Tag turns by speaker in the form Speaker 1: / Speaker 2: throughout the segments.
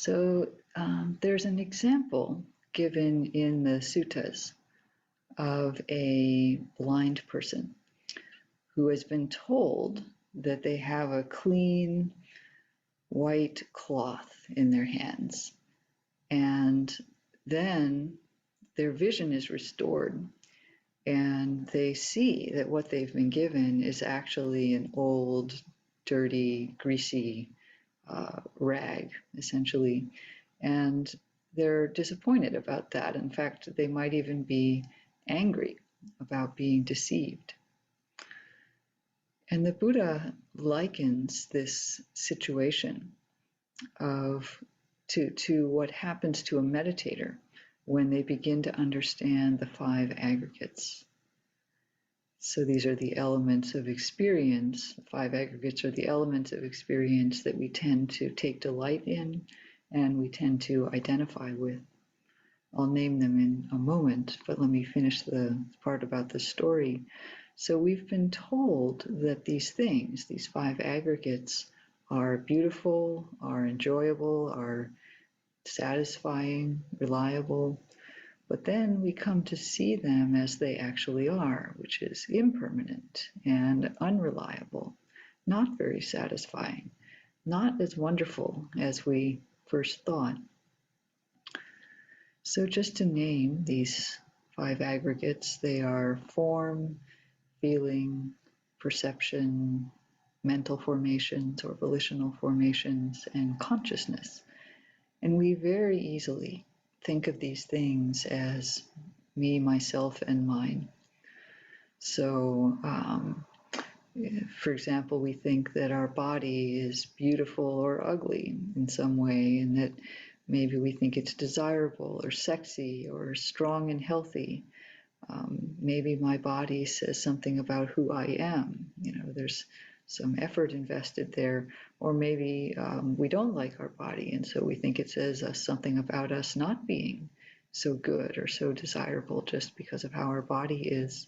Speaker 1: So there's an example given in the suttas of a blind person who has been told that they have a clean white cloth in their hands. And then their vision is restored, and they see that what they've been given is actually an old, dirty, greasy rag, essentially. And they're disappointed about that. In fact, they might even be angry about being deceived. And the Buddha likens this situation to what happens to a meditator when they begin to understand the five aggregates. So these are the elements of experience. The five aggregates are the elements of experience that we tend to take delight in and we tend to identify with. I'll name them in a moment, but let me finish the part about the story. So we've been told that these things, these five aggregates, are beautiful, are enjoyable, are satisfying, reliable, but then we come to see them as they actually are, which is impermanent and unreliable, not very satisfying, not as wonderful as we first thought. So just to name these five aggregates, they are form, feeling, perception, mental formations or volitional formations, and consciousness. And we very easily think of these things as me, myself, and mine. So, for example, we think that our body is beautiful or ugly in some way, and that maybe we think it's desirable or sexy or strong and healthy. Maybe my body says something about who I am. There's some effort invested there. Or maybe we don't like our body, and so we think it says something about us not being so good or so desirable just because of how our body is.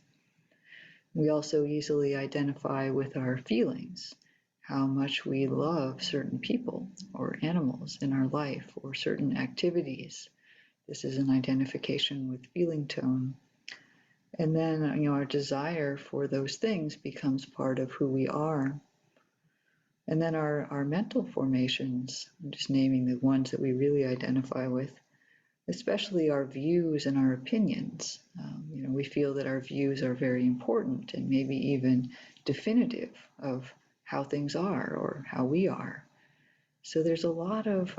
Speaker 1: We also easily identify with our feelings, how much we love certain people or animals in our life or certain activities. This is an identification with feeling tone. And then, our desire for those things becomes part of who we are. And then our mental formations, I'm just naming the ones that we really identify with, especially our views and our opinions. We feel that our views are very important and maybe even definitive of how things are or how we are. So there's a lot of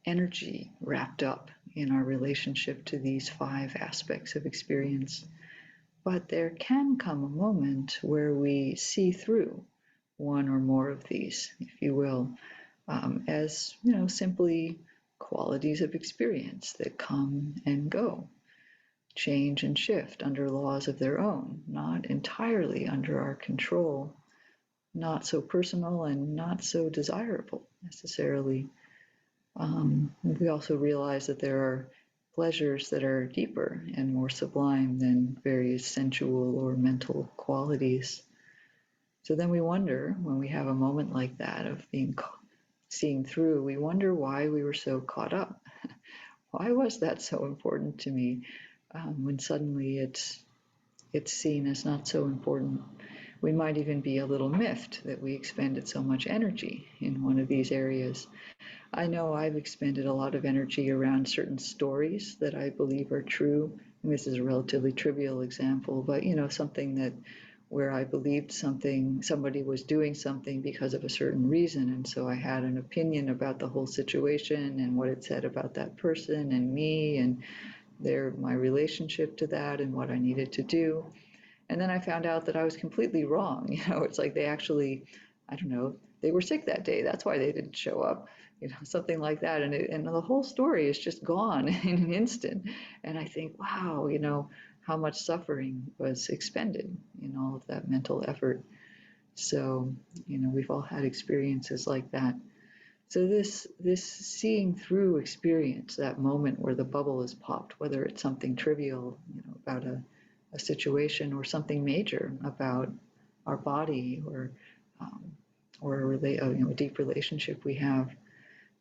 Speaker 1: energy wrapped up in our relationship to these five aspects of experience. But there can come a moment where we see through one or more of these, if you will, as simply qualities of experience that come and go, change and shift under laws of their own, not entirely under our control, not so personal and not so desirable necessarily. We also realize that there are pleasures that are deeper and more sublime than various sensual or mental qualities. So then we wonder, when we have a moment like that of seeing through, we wonder why we were so caught up. Why was that so important to me when suddenly it's seen as not so important? We might even be a little miffed that we expended so much energy in one of these areas. I know I've expended a lot of energy around certain stories that I believe are true. And this is a relatively trivial example, but something where I believed somebody was doing something because of a certain reason, and so I had an opinion about the whole situation and what it said about that person and me and my relationship to that and what I needed to do. And then I found out that I was completely wrong. It's like they actually, I don't know, they were sick that day. That's why they didn't show up, something like that. And the whole story is just gone in an instant. And I think, wow, how much suffering was expended in all of that mental effort. So, we've all had experiences like that. So this seeing through experience, that moment where the bubble is popped, whether it's something trivial, about a situation, or something major about our body, or a deep relationship we have,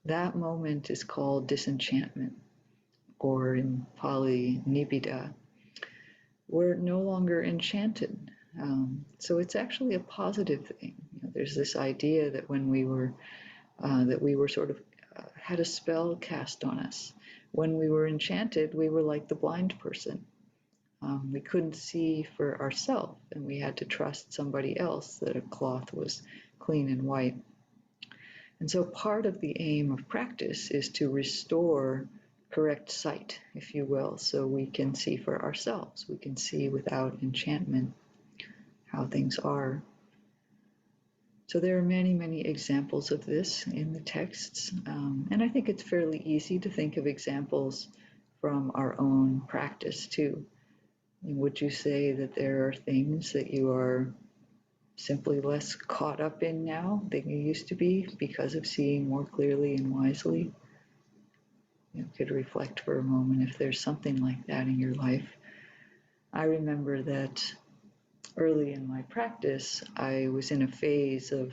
Speaker 1: That moment is called disenchantment, or in Pali, nibbida. We're no longer enchanted. So it's actually a positive thing. There's this idea that when we were sort of had a spell cast on us. When we were enchanted, we were like the blind person. We couldn't see for ourselves, and we had to trust somebody else that a cloth was clean and white. And so part of the aim of practice is to restore correct sight, if you will, so we can see for ourselves. We can see without enchantment how things are. So there are many, many examples of this in the texts, and I think it's fairly easy to think of examples from our own practice too. Would you say that there are things that you are simply less caught up in now than you used to be because of seeing more clearly and wisely? You could reflect for a moment if there's something like that in your life. I remember that early in my practice, I was in a phase of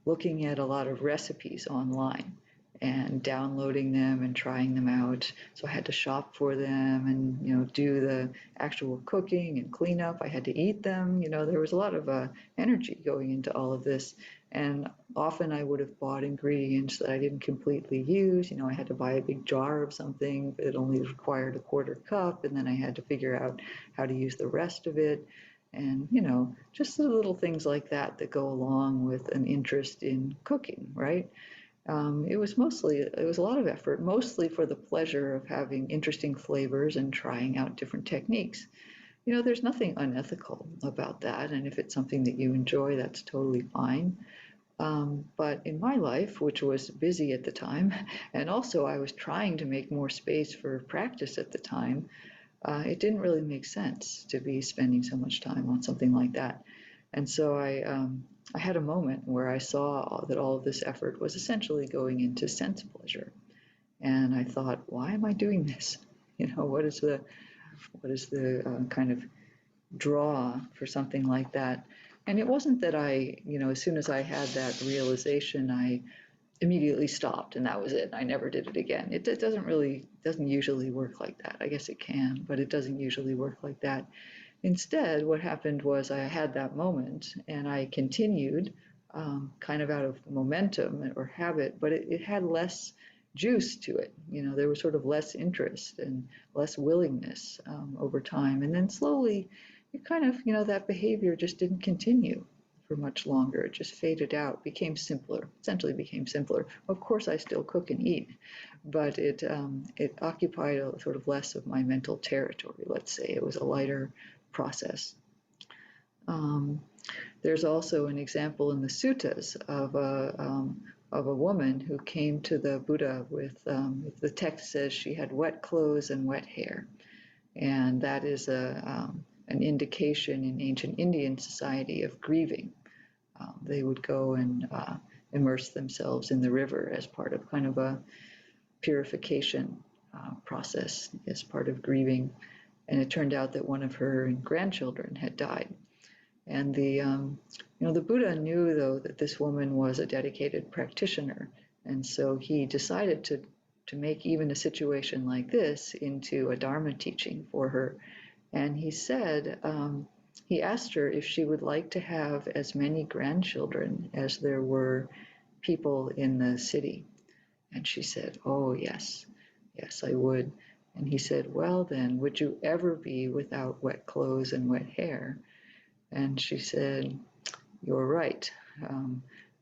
Speaker 1: looking at a lot of recipes online and downloading them and trying them out. So I had to shop for them and do the actual cooking and cleanup. I had to eat them. There was a lot of energy going into all of this, and often I would have bought ingredients that I didn't completely use. I had to buy a big jar of something that only required a quarter cup, and then I had to figure out how to use the rest of it. And just the little things like that go along with an interest in cooking, right? It was a lot of effort, mostly for the pleasure of having interesting flavors and trying out different techniques. There's nothing unethical about that, and if it's something that you enjoy, that's totally fine. But in my life, which was busy at the time, and also I was trying to make more space for practice at the time, it didn't really make sense to be spending so much time on something like that. And so I had a moment where I saw that all of this effort was essentially going into sense pleasure. And I thought, why am I doing this? What is the kind of draw for something like that? And it wasn't that as soon as I had that realization, I immediately stopped and that was it. I never did it again. It doesn't usually work like that. I guess it can, but it doesn't usually work like that. Instead, what happened was I had that moment and I continued kind of out of momentum or habit, but it had less juice to it. There was sort of less interest and less willingness over time. And then slowly, it kind of, that behavior just didn't continue for much longer. It just faded out, essentially became simpler. Of course, I still cook and eat, but it occupied a sort of less of my mental territory, let's say. It was a lighter process. There's also an example in the suttas of a woman who came to the Buddha with the text says she had wet clothes and wet hair, and that is an indication in ancient Indian society of grieving. They would go and immerse themselves in the river as part of kind of a purification process, as part of grieving. And it turned out that one of her grandchildren had died. And the Buddha knew, though, that this woman was a dedicated practitioner. And so he decided to make even a situation like this into a Dharma teaching for her. And he said, he asked her if she would like to have as many grandchildren as there were people in the city. And she said, oh, yes, I would. And he said, well, then, would you ever be without wet clothes and wet hair? And she said, you're right,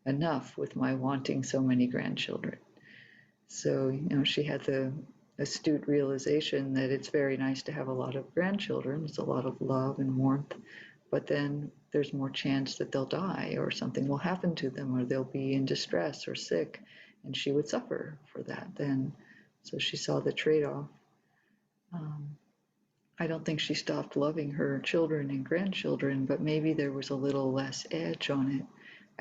Speaker 1: enough with my wanting so many grandchildren. So, she had the astute realization that it's very nice to have a lot of grandchildren. It's a lot of love and warmth, but then there's more chance that they'll die or something will happen to them or they'll be in distress or sick, and she would suffer for that then. So she saw the trade-off. I don't think she stopped loving her children and grandchildren, but maybe there was a little less edge on it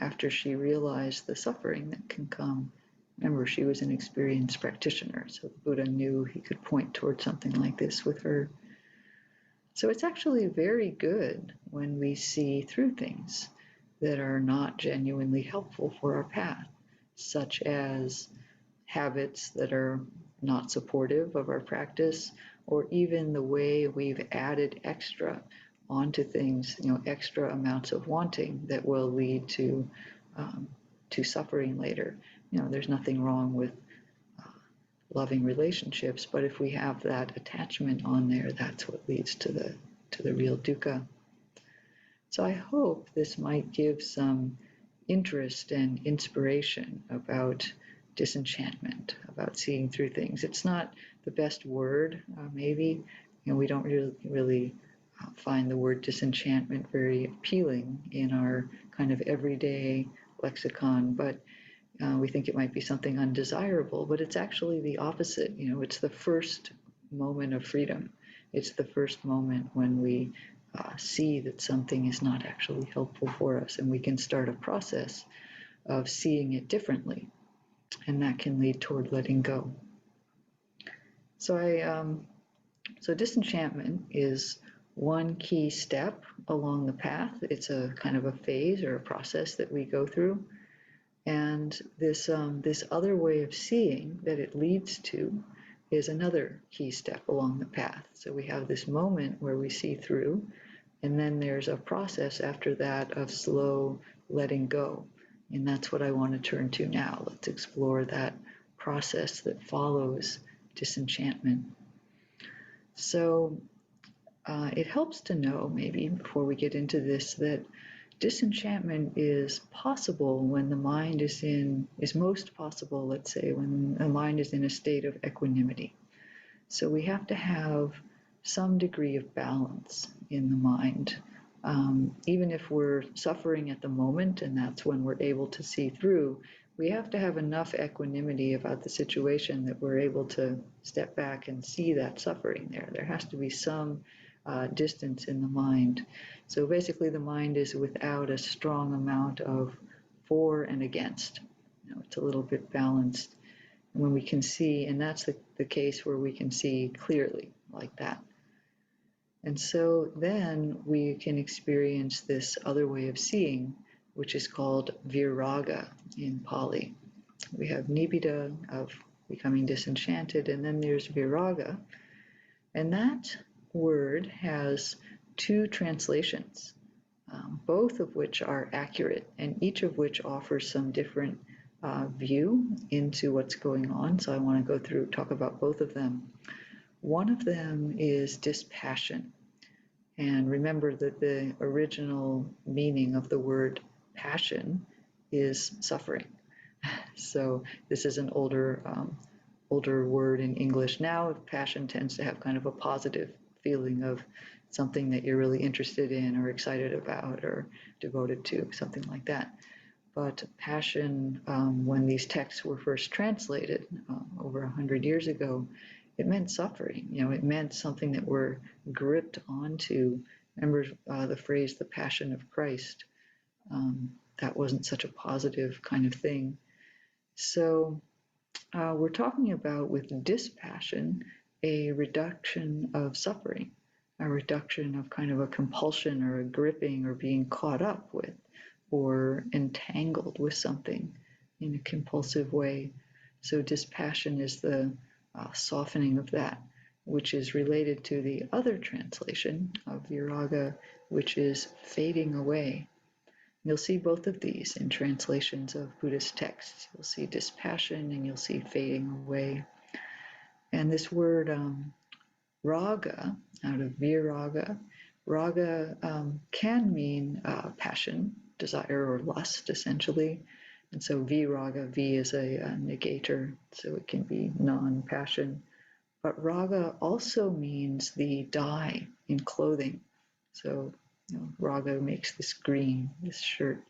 Speaker 1: after she realized the suffering that can come. Remember, she was an experienced practitioner, so the Buddha knew he could point towards something like this with her. So it's actually very good when we see through things that are not genuinely helpful for our path. such as habits that are not supportive of our practice, or even the way we've added extra onto things, extra amounts of wanting that will lead to suffering later. There's nothing wrong with loving relationships, but if we have that attachment on there, that's what leads to the real dukkha. So I hope this might give some interest and inspiration about disenchantment, about seeing through things. It's not the best word, maybe. We don't really find the word disenchantment very appealing in our kind of everyday lexicon, but we think it might be something undesirable, but it's actually the opposite. It's the first moment of freedom. It's the first moment when we see that something is not actually helpful for us, and we can start a process of seeing it differently, and that can lead toward letting go. So disenchantment is one key step along the path. It's a kind of a phase or a process that we go through. And this other way of seeing that it leads to is another key step along the path. So we have this moment where we see through, and then there's a process after that of slow letting go. And that's what I want to turn to now. Let's explore that process that follows disenchantment. So it helps to know, maybe before we get into this, that disenchantment is possible when the mind is most possible, let's say, when the mind is in a state of equanimity. So we have to have some degree of balance in the mind. Even if we're suffering at the moment, and that's when we're able to see through, we have to have enough equanimity about the situation that we're able to step back and see that suffering there. There has to be some distance in the mind. So basically the mind is without a strong amount of for and against. It's a little bit balanced. And when we can see, and that's the case where we can see clearly like that. And so then we can experience this other way of seeing, which is called Viraga in Pali. We have Nibbida, of becoming disenchanted, and then there's Viraga. And that word has two translations, both of which are accurate, and each of which offers some different view into what's going on. So I want to go through, talk about both of them. One of them is dispassion. And remember that the original meaning of the word passion is suffering. So this is an older word in English. Now passion tends to have kind of a positive feeling of something that you're really interested in or excited about or devoted to, something like that. But passion, when these texts were first translated over 100 years ago, it meant suffering. It meant something that we're gripped onto. Remember the phrase, the passion of Christ. That wasn't such a positive kind of thing. So we're talking about, with dispassion, a reduction of suffering, a reduction of kind of a compulsion or a gripping or being caught up with or entangled with something in a compulsive way. So dispassion is the softening of that, which is related to the other translation of Viraga, which is fading away. You'll see both of these in translations of Buddhist texts. You'll see dispassion and you'll see fading away. And this word raga, out of Viraga, raga can mean passion, desire, or lust, essentially. And so viraga, V is a negator, so it can be non-passion. But raga also means the dye in clothing. So raga makes this green, this shirt.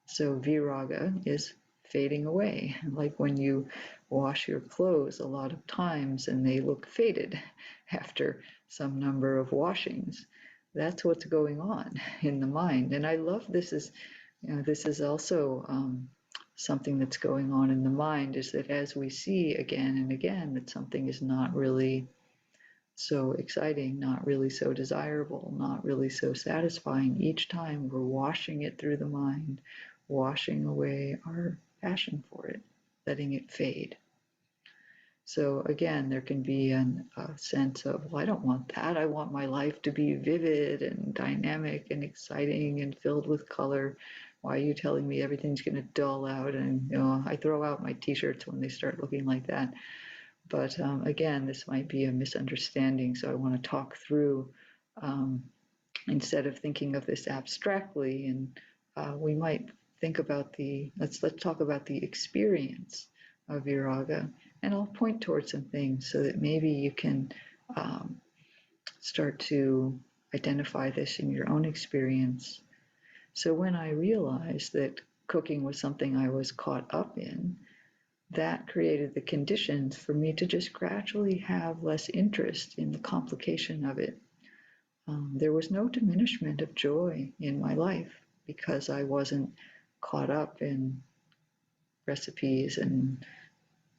Speaker 1: So viraga is fading away, like when you wash your clothes a lot of times and they look faded after some number of washings. That's what's going on in the mind. And I love this is also something that's going on in the mind, is that as we see again and again that something is not really so exciting, not really so desirable, not really so satisfying, each time we're washing it through the mind, washing away our passion for it, letting it fade. So again, there can be a sense of, well, I don't want that. I want my life to be vivid and dynamic and exciting and filled with color. Why are you telling me everything's going to dull out? And I throw out my t-shirts when they start looking like that. But again, this might be a misunderstanding. So I want to talk through, instead of thinking of this abstractly, and we might think about let's talk about the experience of Viraga, and I'll point towards some things so that maybe you can start to identify this in your own experience. So when I realized that cooking was something I was caught up in, that created the conditions for me to just gradually have less interest in the complication of it. There was no diminishment of joy in my life because I wasn't caught up in recipes and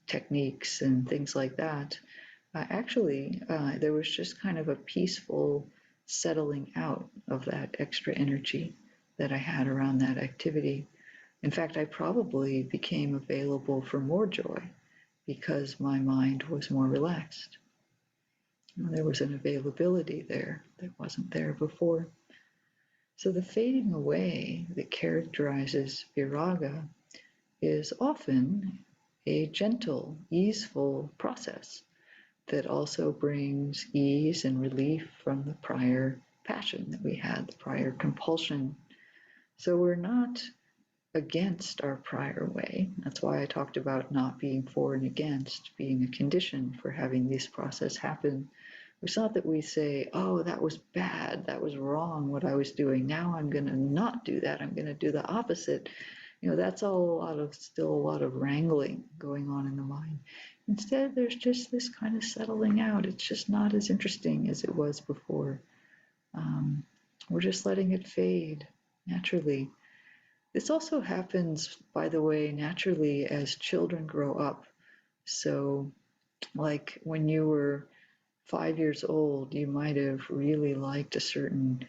Speaker 1: techniques and things like that. Actually, there was just kind of a peaceful settling out of that extra energy that I had around that activity. In fact, I probably became available for more joy because my mind was more relaxed. There was an availability there that wasn't there before. So the fading away that characterizes Viraga is often a gentle, easeful process that also brings ease and relief from the prior passion that we had, the prior compulsion. So we're not against our prior way. That's why I talked about not being for and against, being a condition for having this process happen. It's not that we say, oh, that was bad, that was wrong what I was doing, now I'm going to not do that, I'm going to do the opposite. That's still a lot of wrangling going on in the mind. Instead, there's just this kind of settling out. It's just not as interesting as it was before. We're just letting it fade naturally. This also happens, by the way, naturally as children grow up. So, like when you were 5 years old, you might have really liked a certain,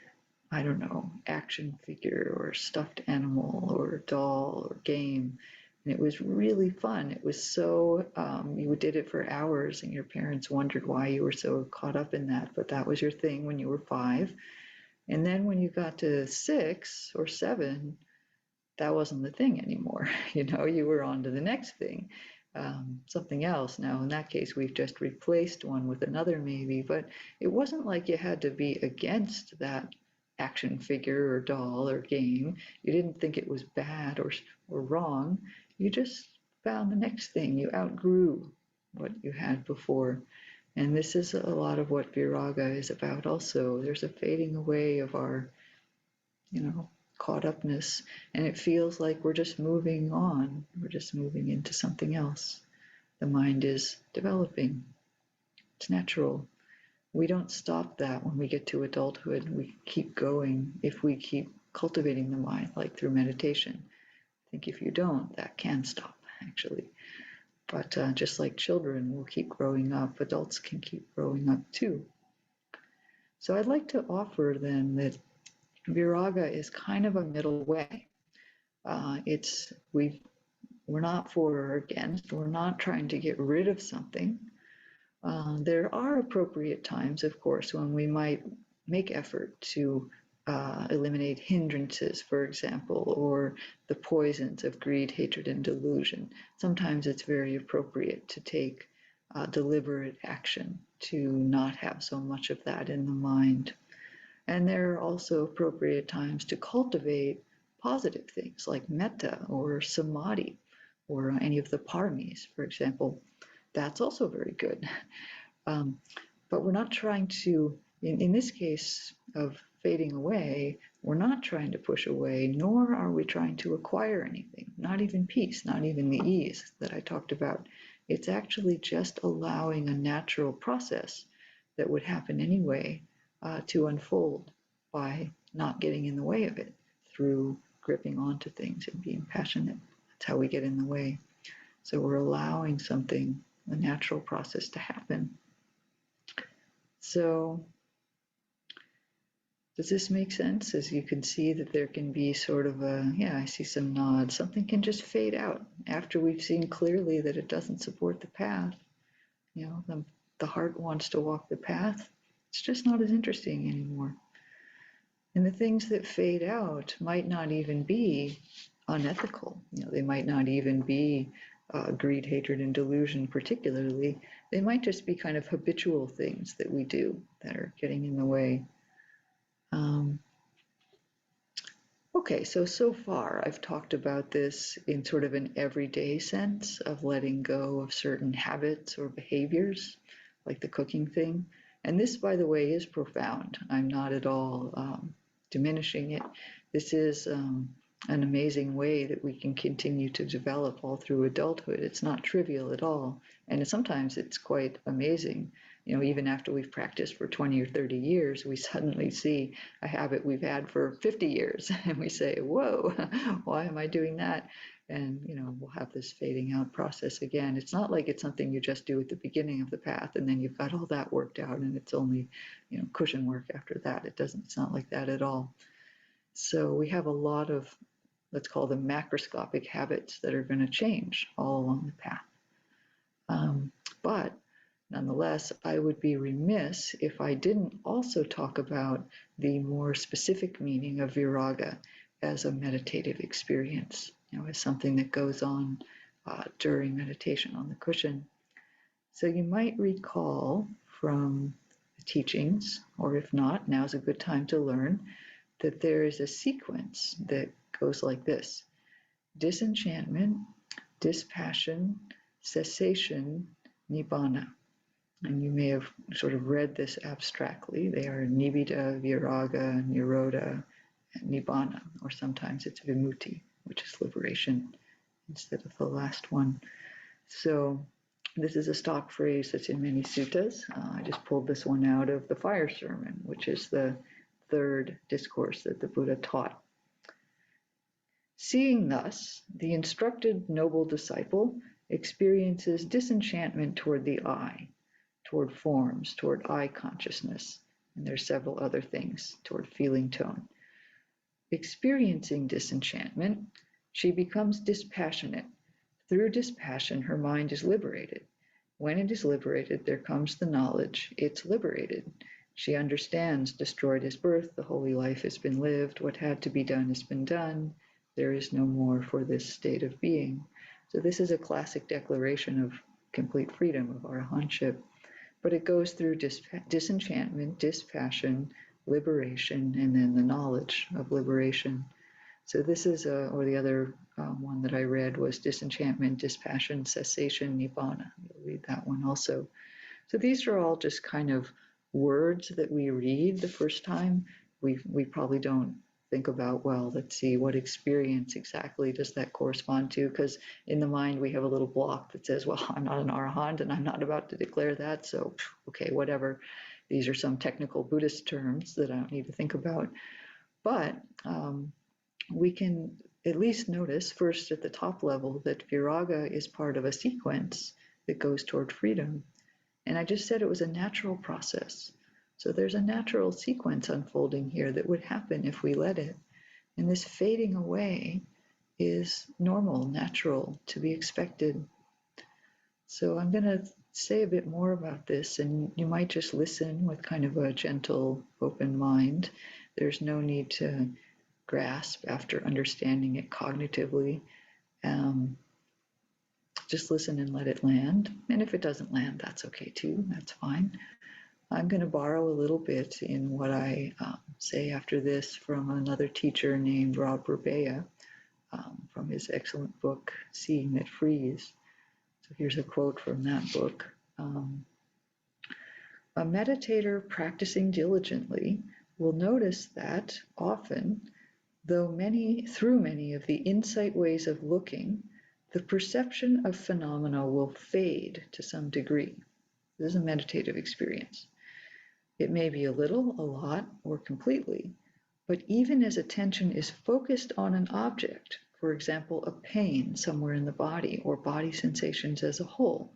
Speaker 1: I don't know, action figure or stuffed animal or doll or game. And it was really fun. It was so, you did it for hours and your parents wondered why you were so caught up in that. But that was your thing when you were 5. And then when you got to 6 or 7, that wasn't the thing anymore. You were on to the next thing. Something else. Now, in that case, we've just replaced one with another maybe, but it wasn't like you had to be against that action figure or doll or game. You didn't think it was bad or wrong. You just found the next thing. You outgrew what you had before. And this is a lot of what Viraga is about also. There's a fading away of our, caught upness, and it feels like we're just moving on. We're just moving into something else. The mind is developing. It's natural. We don't stop that when we get to adulthood. We keep going if we keep cultivating the mind, like through meditation. I think if you don't, that can stop, actually. But just like children will keep growing up, adults can keep growing up too. So I'd like to offer then that Viraga is kind of a middle way. We're not for or against. We're not trying to get rid of something. There are appropriate times, of course, when we might make effort to eliminate hindrances, for example, or the poisons of greed, hatred, and delusion. Sometimes it's very appropriate to take deliberate action to not have so much of that in the mind. And there are also appropriate times to cultivate positive things like metta or samadhi or any of the paramis, for example. That's also very good. But we're not trying to, in this case of fading away, we're not trying to push away, nor are we trying to acquire anything, not even peace, not even the ease that I talked about. It's actually just allowing a natural process that would happen anyway to unfold by not getting in the way of it through gripping onto things and being passionate. That's how we get in the way. So we're allowing something, a natural process, to happen. So Does this make sense? As you can see that there can be sort of a, yeah, I see some nods. Something can just fade out after we've seen clearly that it doesn't support the path. The heart wants to walk the path. It's just not as interesting anymore. And the things that fade out might not even be unethical. They might not even be greed, hatred, and delusion particularly. They might just be kind of habitual things that we do that are getting in the way. Okay, so far I've talked about this in sort of an everyday sense of letting go of certain habits or behaviors, like the cooking thing. And this, by the way, is profound. I'm not at all diminishing it. This is an amazing way that we can continue to develop all through adulthood. It's not trivial at all. And sometimes it's quite amazing. Even after we've practiced for 20 or 30 years, we suddenly see a habit we've had for 50 years and we say, whoa, why am I doing that? And, we'll have this fading out process again. It's not like it's something you just do at the beginning of the path and then you've got all that worked out and it's only, cushion work after that. It's not like that at all. So we have a lot of, let's call them macroscopic habits that are going to change all along the path. But nonetheless, I would be remiss if I didn't also talk about the more specific meaning of viraga as a meditative experience, as something that goes on during meditation on the cushion. So you might recall from the teachings, or if not, now's a good time to learn, that there is a sequence that goes like this: disenchantment, dispassion, cessation, nibbana. And you may have sort of read this abstractly. They are nibbida, viraga, nirodha, and nibbana, or sometimes it's vimutti, which is liberation, instead of the last one. So this is a stock phrase that's in many suttas. I just pulled this one out of the Fire Sermon, which is the third discourse that the Buddha taught. Seeing thus, the instructed noble disciple experiences disenchantment toward the I, toward forms, toward I consciousness, and there's several other things, toward feeling tone. Experiencing disenchantment, she becomes dispassionate. Through dispassion, her mind is liberated. When it is liberated, there comes the knowledge it's liberated. She understands destroyed is birth, the holy life has been lived, what had to be done has been done, there is no more for this state of being. So this is a classic declaration of complete freedom, of arahantship. But it goes through disenchantment, dispassion, liberation, and then the knowledge of liberation. So this is, or the other one that I read was disenchantment, dispassion, cessation, nibbana. You'll read that one also. So these are all just kind of words that we read the first time. We probably don't think about, well, let's see, what experience exactly does that correspond to? Because in the mind, we have a little block that says, well, I'm not an arahant and I'm not about to declare that. So, okay, whatever. These are some technical Buddhist terms that I don't need to think about. But we can at least notice first at the top level that viraga is part of a sequence that goes toward freedom. And I just said it was a natural process. So there's a natural sequence unfolding here that would happen if we let it. And this fading away is normal, natural, to be expected. So I'm going to say a bit more about this, and you might just listen with kind of a gentle, open mind. There's no need to grasp after understanding it cognitively. Just listen and let it land. And if it doesn't land, that's okay too. That's fine. I'm going to borrow a little bit in what I say after this from another teacher named Rob Burbea, from his excellent book, Seeing That Frees. So here's a quote from that book. A meditator practicing diligently will notice that often, through many of the insight ways of looking, the perception of phenomena will fade to some degree. This is a meditative experience. It may be a little, a lot, or completely, but even as attention is focused on an object, for example, a pain somewhere in the body or body sensations as a whole,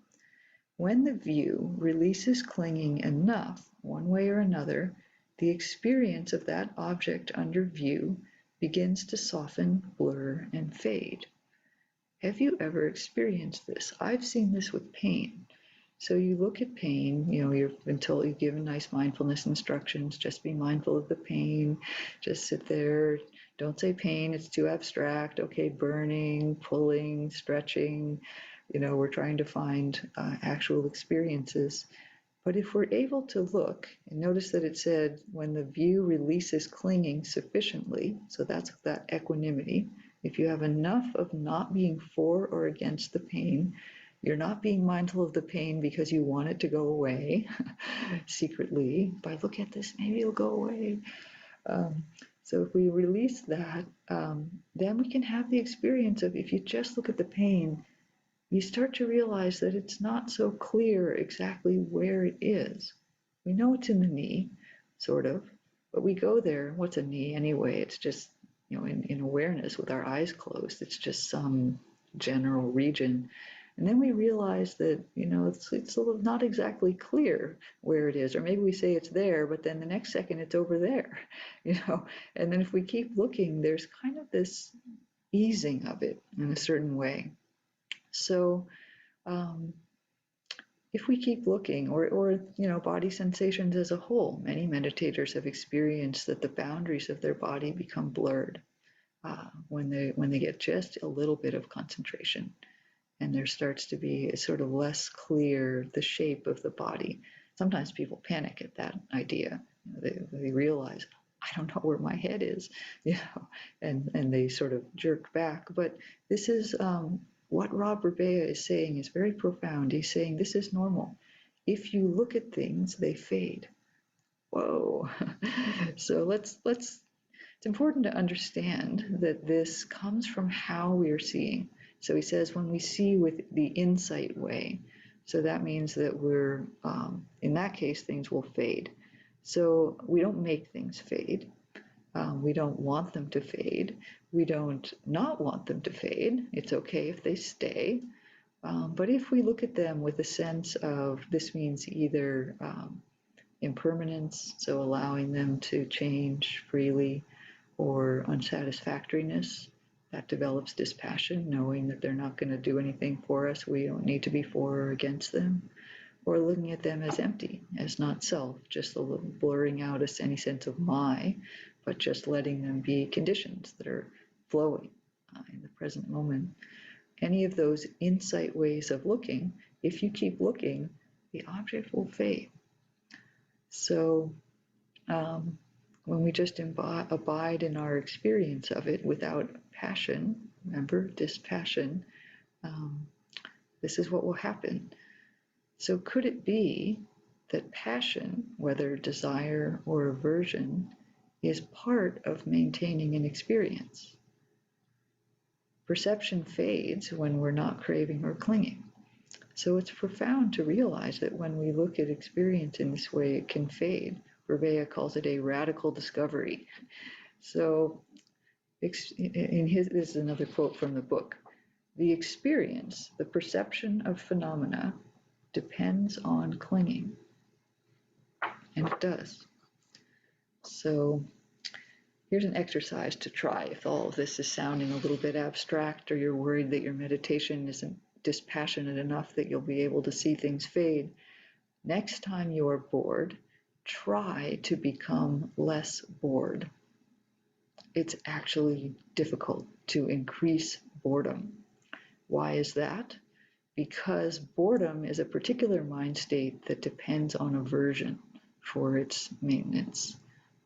Speaker 1: when the view releases clinging enough, one way or another, the experience of that object under view begins to soften, blur, and fade. Have you ever experienced this? I've seen this with pain. So you look at pain, you've been told, you've given nice mindfulness instructions, just be mindful of the pain, just sit there, don't say pain, it's too abstract, okay, burning, pulling, stretching, we're trying to find actual experiences. But if we're able to look, and notice that it said when the view releases clinging sufficiently, so that's that equanimity, if you have enough of not being for or against the pain, you're not being mindful of the pain because you want it to go away secretly. By look at this, maybe it'll go away. So if we release that, then we can have the experience of, if you just look at the pain, you start to realize that it's not so clear exactly where it is. We know it's in the knee, sort of, but we go there. What's a knee anyway? It's just, in awareness with our eyes closed, it's just some general region. And then we realize that, it's not exactly clear where it is. Or maybe we say it's there, but then the next second it's over there, And then if we keep looking, there's kind of this easing of it in a certain way. So if we keep looking, or body sensations as a whole, many meditators have experienced that the boundaries of their body become blurred when they get just a little bit of concentration. And there starts to be sort of less clear the shape of the body. Sometimes people panic at that idea. They realize, I don't know where my head is, and they sort of jerk back. But this is what Rob Rebea is saying is very profound. He's saying this is normal. If you look at things, they fade. Whoa. So it's important to understand that this comes from how we are seeing. So he says when we see with the insight way, so that means that we're, in that case, things will fade. So we don't make things fade. We don't want them to fade. We don't not want them to fade. It's okay if they stay. But if we look at them with a sense of, this means either impermanence, so allowing them to change freely, or unsatisfactoriness, that develops dispassion, knowing that they're not going to do anything for us. We don't need to be for or against them. Or looking at them as empty, as not self, just a little blurring out any sense of my, but just letting them be conditions that are flowing in the present moment. Any of those insight ways of looking, if you keep looking, the object will fade. So when we just abide in our experience of it without passion, remember, dispassion, this is what will happen. So could it be that passion, whether desire or aversion, is part of maintaining an experience? Perception fades when we're not craving or clinging. So it's profound to realize that when we look at experience in this way, it can fade. Viraga calls it a radical discovery. So this is another quote from the book. The experience, the perception of phenomena, depends on clinging. And it does. So here's an exercise to try if all of this is sounding a little bit abstract, or you're worried that your meditation isn't dispassionate enough that you'll be able to see things fade. Next time you're bored, try to become less bored. It's actually difficult to increase boredom. Why is that? Because boredom is a particular mind state that depends on aversion for its maintenance.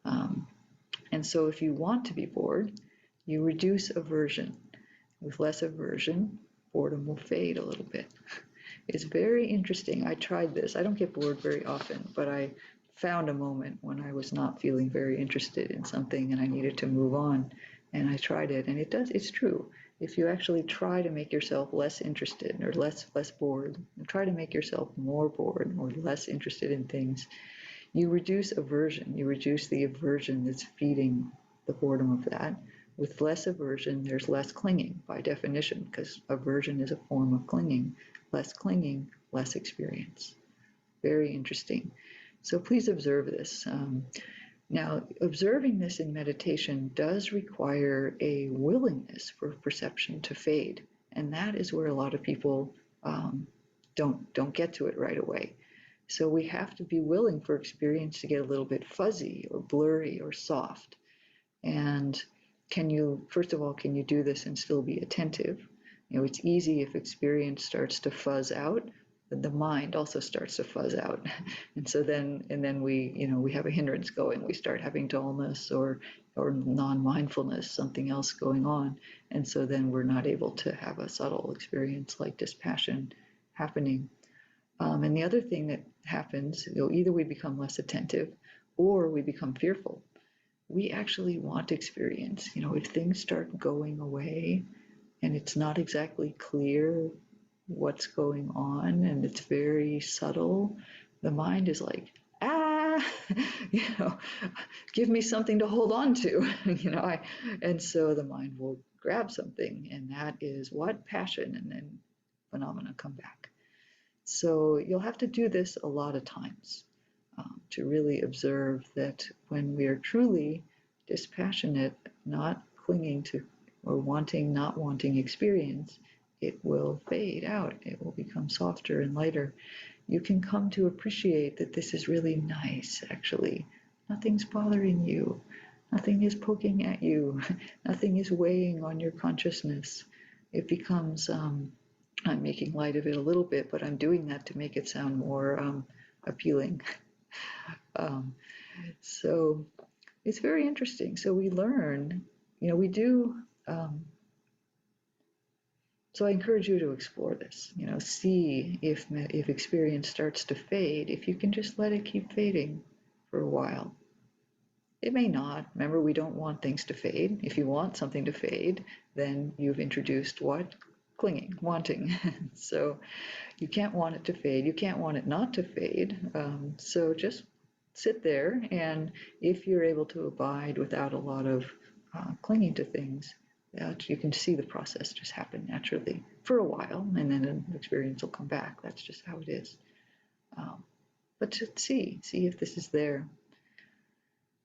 Speaker 1: And so if you want to be bored, you reduce aversion. With less aversion, boredom will fade a little bit. It's very interesting. I tried this. I don't get bored very often, but I found a moment when I was not feeling very interested in something and I needed to move on. And I tried it, and it's true. If you actually try to make yourself less interested or less bored, and try to make yourself more bored or less interested in things, you reduce aversion. You reduce the aversion that's feeding the boredom of that. With less aversion, there's less clinging by definition, because aversion is a form of clinging. Less clinging, less experience. Very interesting. So please observe this. Now, observing this in meditation does require a willingness for perception to fade, and that is where a lot of people don't get to it right away. So we have to be willing for experience to get a little bit fuzzy or blurry or soft. And first of all, can you do this and still be attentive? It's easy if experience starts to fuzz out, the mind also starts to fuzz out. And so then we have a hindrance going. We start having dullness or non-mindfulness, something else going on. And so then we're not able to have a subtle experience like dispassion happening. And the other thing that happens, either we become less attentive or we become fearful. We actually want experience. If things start going away and it's not exactly clear what's going on and it's very subtle, the mind is like, give me something to hold on to. And so the mind will grab something, and that is what? Passion, and then phenomena come back. So you'll have to do this a lot of times to really observe that when we are truly dispassionate, not clinging to or not wanting experience, it will fade out. It will become softer and lighter. You can come to appreciate that this is really nice, actually. Nothing's bothering you. Nothing is poking at you. Nothing is weighing on your consciousness. It becomes, I'm making light of it a little bit, but I'm doing that to make it sound more appealing. So it's very interesting. So we learn, we do. So I encourage you to explore this. See if experience starts to fade, if you can just let it keep fading for a while. It may not. Remember, we don't want things to fade. If you want something to fade, then you've introduced what? Clinging, wanting. So you can't want it to fade. You can't want it not to fade. So just sit there, and if you're able to abide without a lot of clinging to things, you can see the process just happen naturally for a while, and then an experience will come back. That's just how it is. But to see if this is there.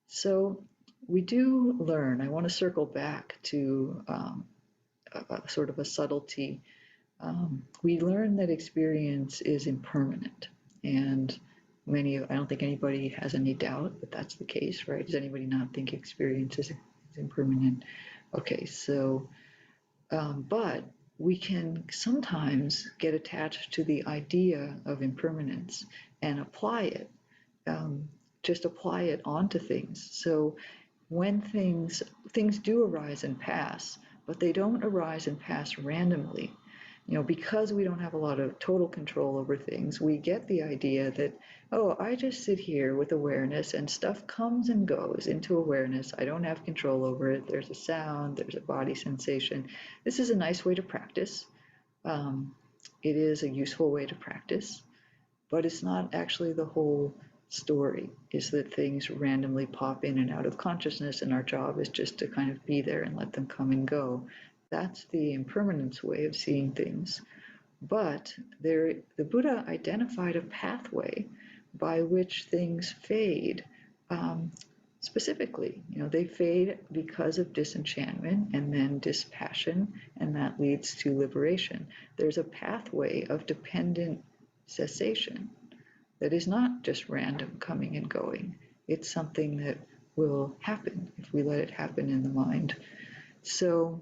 Speaker 1: So we do learn. I want to circle back to a sort of a subtlety. We learn that experience is impermanent, and I don't think anybody has any doubt that that's the case, right? Does anybody not think experience is impermanent? Okay, so, but we can sometimes get attached to the idea of impermanence and apply it, just apply it onto things. So when things do arise and pass, but they don't arise and pass randomly. Because we don't have a lot of total control over things, we get the idea that, oh, I just sit here with awareness and stuff comes and goes into awareness. I don't have control over it. There's a sound, there's a body sensation. This is a nice way to practice. It is a useful way to practice, but it's not actually the whole story, is that things randomly pop in and out of consciousness, and our job is just to kind of be there and let them come and go. That's the impermanence way of seeing things. But the Buddha identified a pathway by which things fade. Specifically, they fade because of disenchantment and then dispassion, and that leads to liberation. There's a pathway of dependent cessation that is not just random coming and going. It's something that will happen if we let it happen in the mind. So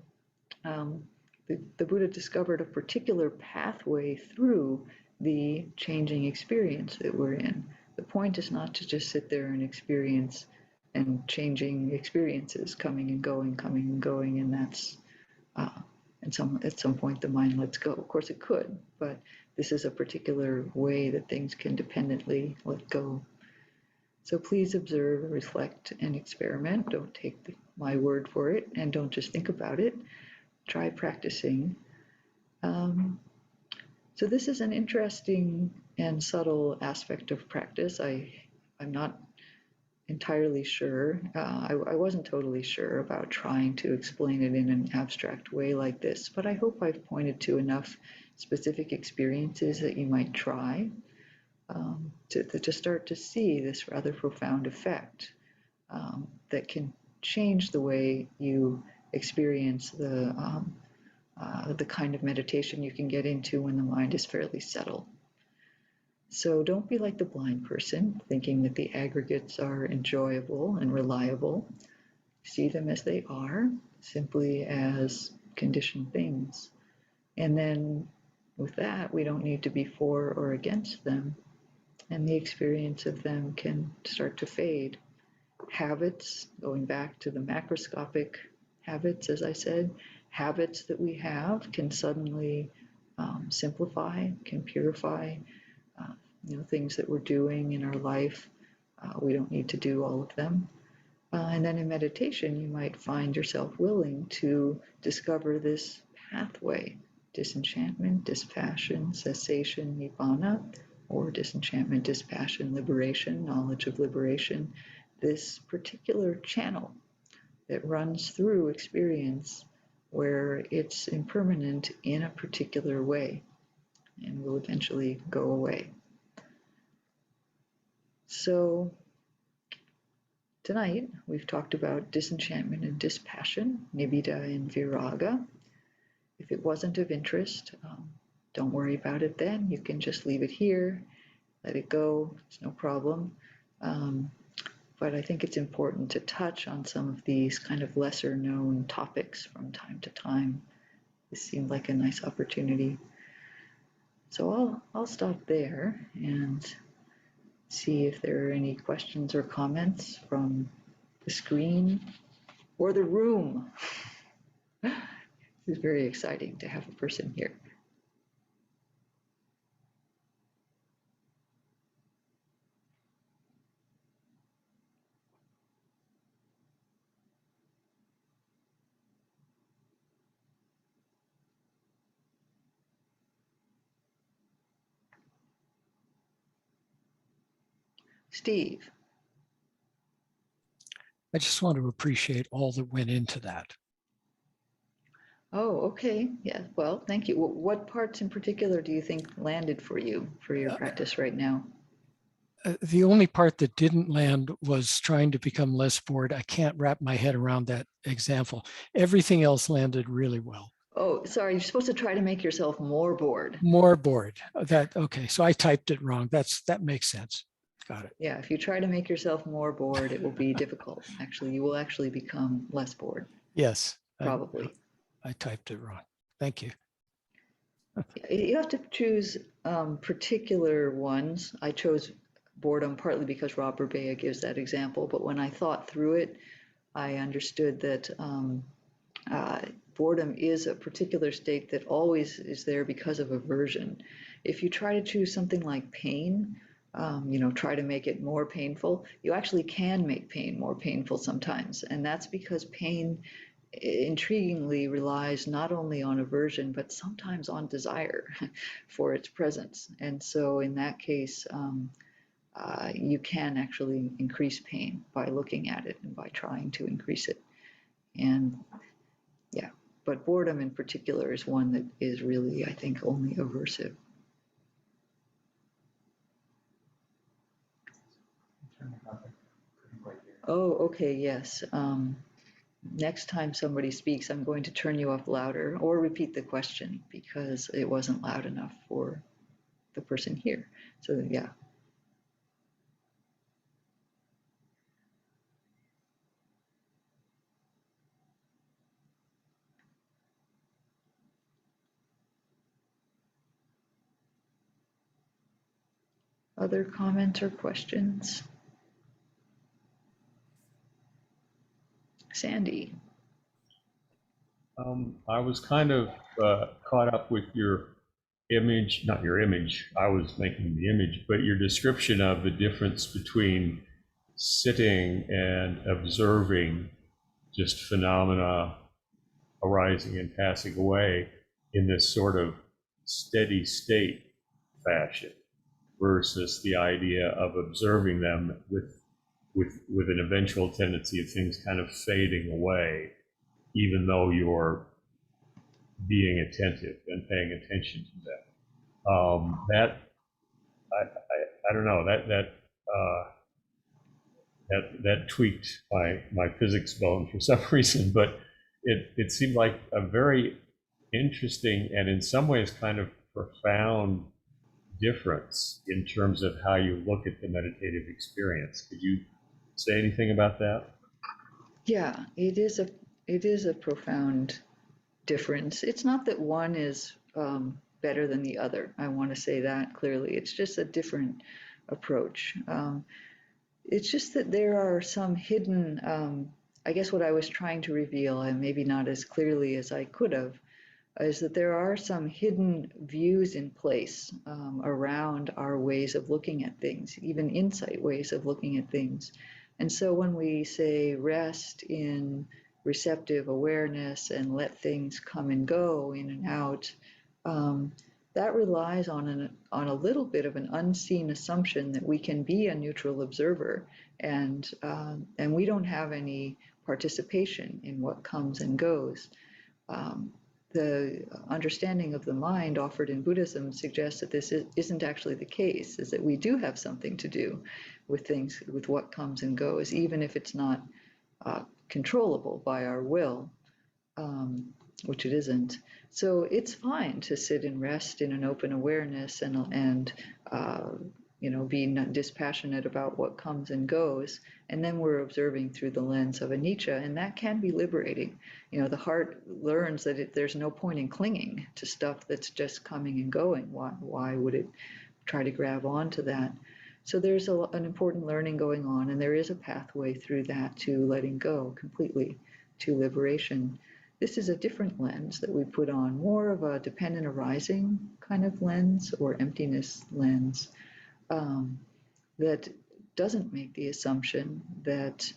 Speaker 1: the Buddha discovered a particular pathway through the changing experience that we're in. The point is not to just sit there and experience and changing experiences, coming and going, and that's at some point the mind lets go. Of course it could, but this is a particular way that things can dependently let go. So please observe, reflect, and experiment. Don't take my word for it, and don't just think about it. Try practicing. So this is an interesting and subtle aspect of practice. I'm not entirely sure. I wasn't totally sure about trying to explain it in an abstract way like this, but I hope I've pointed to enough specific experiences that you might try to start to see this rather profound effect that can change the way you experience the kind of meditation you can get into when the mind is fairly settled. So don't be like the blind person, thinking that the aggregates are enjoyable and reliable. See them as they are, simply as conditioned things. And then with that, we don't need to be for or against them, and the experience of them can start to fade. Habits, going back to the macroscopic habits, as I said, habits that we have can suddenly simplify, can purify, things that we're doing in our life. We don't need to do all of them. And then in meditation, you might find yourself willing to discover this pathway: disenchantment, dispassion, cessation, nibbana, or disenchantment, dispassion, liberation, knowledge of liberation. This particular channel that runs through experience where it's impermanent in a particular way and will eventually go away. So tonight we've talked about disenchantment and dispassion, nibbida and viraga. If it wasn't of interest, don't worry about it then. You can just leave it here, let it go, it's no problem. But I think it's important to touch on some of these kind of lesser known topics from time to time. This seemed like a nice opportunity. So I'll stop there and see if there are any questions or comments from the screen or the room. It's very exciting to have a person here. Steve.
Speaker 2: I just want to appreciate all that went into that.
Speaker 1: Oh, okay. Yeah. Well, thank you. What parts in particular do you think landed for you for your practice right now?
Speaker 2: The only part that didn't land was trying to become less bored. I can't wrap my head around that example. Everything else landed really well.
Speaker 1: Oh, sorry. You're supposed to try to make yourself more bored.
Speaker 2: More bored. Okay. So I typed it wrong. That makes sense. Got it.
Speaker 1: Yeah. If you try to make yourself more bored, it will be difficult. Actually, you will actually become less bored.
Speaker 2: Yes.
Speaker 1: Probably.
Speaker 2: I typed it wrong. Thank you.
Speaker 1: You have to choose particular ones. I chose boredom partly because Rob Burbea gives that example, but when I thought through it, I understood that boredom is a particular state that always is there because of aversion. If you try to choose something like pain, try to make it more painful, you actually can make pain more painful sometimes. And that's because pain intriguingly relies not only on aversion, but sometimes on desire for its presence. And so in that case, you can actually increase pain by looking at it and by trying to increase it. And yeah, but boredom in particular is one that is really, I think, only aversive. Oh, okay, yes. Next time somebody speaks, I'm going to turn you up louder or repeat the question because it wasn't loud enough for the person here. So yeah. Other comments or questions? Sandy.
Speaker 3: I was kind of caught up with your image, not your image, I was making the image, but your description of the difference between sitting and observing just phenomena arising and passing away in this sort of steady state fashion versus the idea of observing them with an eventual tendency of things kind of fading away, even though you're being attentive and paying attention to that. That I don't know, that tweaked my physics bone for some reason, but it seemed like a very interesting and in some ways kind of profound difference in terms of how you look at the meditative experience. Could you say anything about that?
Speaker 1: Yeah, it is a profound difference. It's not that one is better than the other. I want to say that clearly. It's just a different approach. It's just that there are some hidden, I guess what I was trying to reveal, and maybe not as clearly as I could have, is that there are some hidden views in place around our ways of looking at things, even insight ways of looking at things. And so when we say rest in receptive awareness and let things come and go in and out, that relies on a little bit of an unseen assumption that we can be a neutral observer, and we don't have any participation in what comes and goes. The understanding of the mind offered in Buddhism suggests that this isn't actually the case, is that we do have something to do with things, with what comes and goes, even if it's not controllable by our will, which it isn't. So it's fine to sit and rest in an open awareness and be not dispassionate about what comes and goes, and then we're observing through the lens of anicca, and that can be liberating. The heart learns that there's no point in clinging to stuff that's just coming and going. Why would it try to grab onto that? So there's an important learning going on, and there is a pathway through that to letting go completely, to liberation. This is a different lens that we put on, more of a dependent arising kind of lens or emptiness lens. That doesn't make the assumption that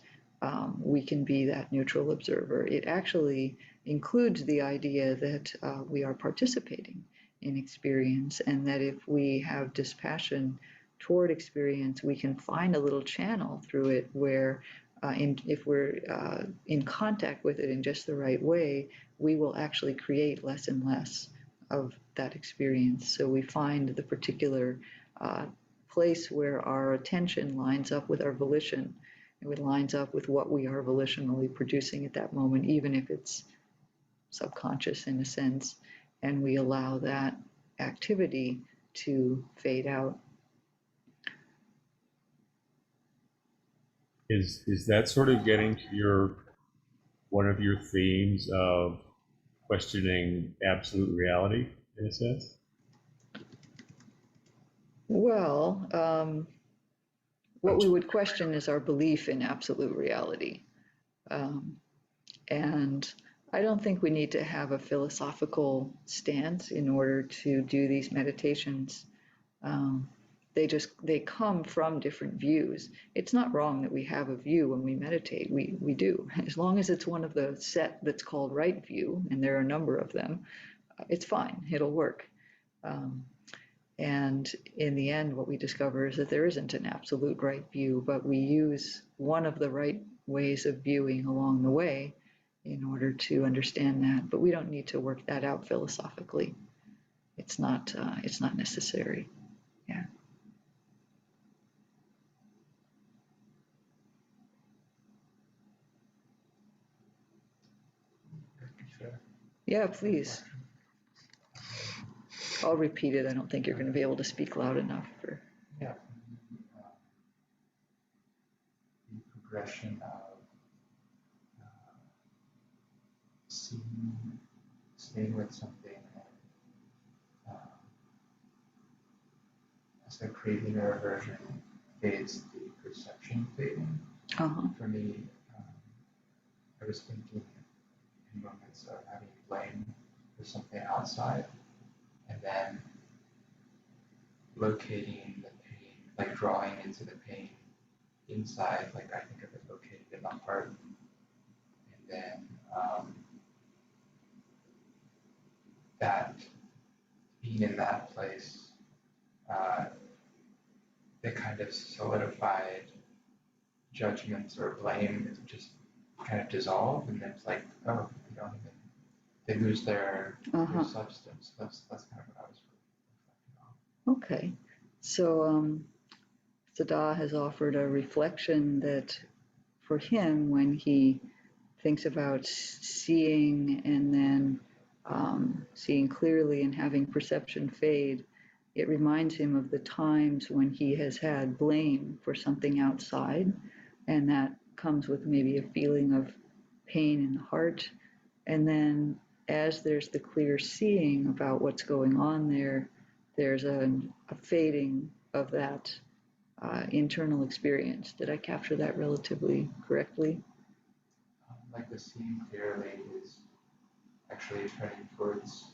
Speaker 1: we can be that neutral observer. It actually includes the idea that we are participating in experience, and that if we have dispassion toward experience, we can find a little channel through it where if we're in contact with it in just the right way, we will actually create less and less of that experience. So we find the particular place where our attention lines up with our volition. It lines up with what we are volitionally producing at that moment, even if it's subconscious in a sense, and we allow that activity to fade out.
Speaker 3: Is that sort of getting to one of your themes of questioning absolute reality, in a sense?
Speaker 1: Well, what we would question is our belief in absolute reality. And I don't think we need to have a philosophical stance in order to do these meditations. They come from different views. It's not wrong that we have a view when we meditate. We do, as long as it's one of the set that's called right view, and there are a number of them. It's fine. It'll work. And in the end, what we discover is that there isn't an absolute right view, but we use one of the right ways of viewing along the way in order to understand that. But we don't need to work that out philosophically. It's not necessary. Yeah. Yeah, please. I'll repeat it. I don't think you're going to be able to speak loud enough.
Speaker 4: Yeah. The progression of staying with something and as the craving or aversion fades, the perception fading. For me, I was thinking in moments of having blame for something outside, and then locating the pain, like drawing into the pain inside, like I think of it located in my heart, and then that being in that place, the kind of solidified judgments or blame just kind of dissolve, and it's like, oh, you don't even, they lose their substance. That's kind of what I was reflecting on.
Speaker 1: Okay. So Sada has offered a reflection that for him, when he thinks about seeing and then seeing clearly and having perception fade, it reminds him of the times when he has had blame for something outside, and that comes with maybe a feeling of pain in the heart. And then as there's the clear seeing about what's going on there, there's a fading of that internal experience. Did I capture that relatively correctly?
Speaker 4: Like the seeing clearly is actually turning towards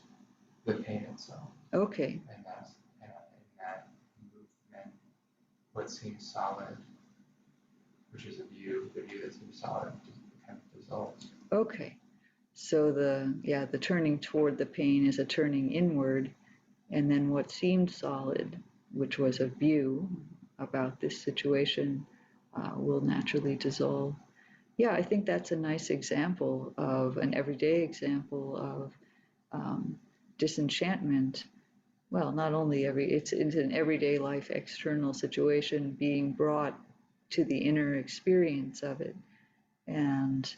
Speaker 4: the pain itself.
Speaker 1: Okay.
Speaker 4: And that's in that movement, what seems solid, which is the view that seems solid, kind of dissolves.
Speaker 1: Okay. So the turning toward the pain is a turning inward, and then what seemed solid, which was a view about this situation, will naturally dissolve. Yeah, I think that's a nice example of an everyday example of disenchantment. Well, not only it's an everyday life external situation being brought to the inner experience of it. And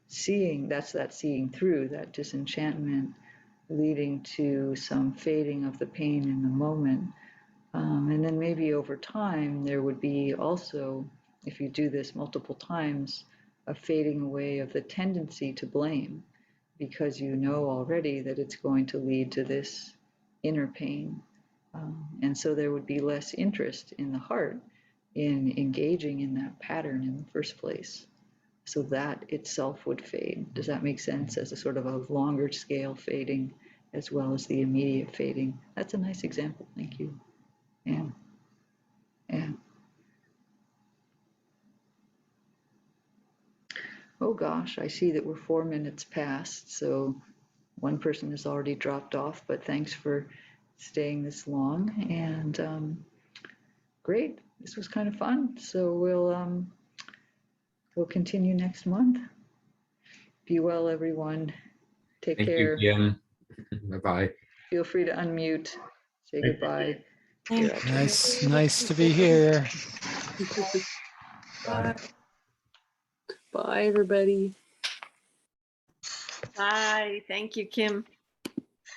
Speaker 1: seeing, that's that seeing through, that disenchantment leading to some fading of the pain in the moment. And then maybe over time, there would be also, if you do this multiple times, a fading away of the tendency to blame, because you know already that it's going to lead to this inner pain. And so there would be less interest in the heart in engaging in that pattern in the first place. So that itself would fade. Does that make sense, as a sort of a longer scale fading as well as the immediate fading? That's a nice example. Thank you. Yeah. Yeah. Oh gosh, I see that we're 4 minutes past, so one person has already dropped off, but thanks for staying this long. And great, this was kind of fun. So we'll continue next month. Be well, everyone. Take care.
Speaker 5: Thank you, Kim. Bye-bye.
Speaker 1: Feel free to unmute. Say goodbye. Here, I'll turn it.
Speaker 2: Nice to be here.
Speaker 6: Bye. Bye, everybody.
Speaker 7: Bye. Thank you, Kim.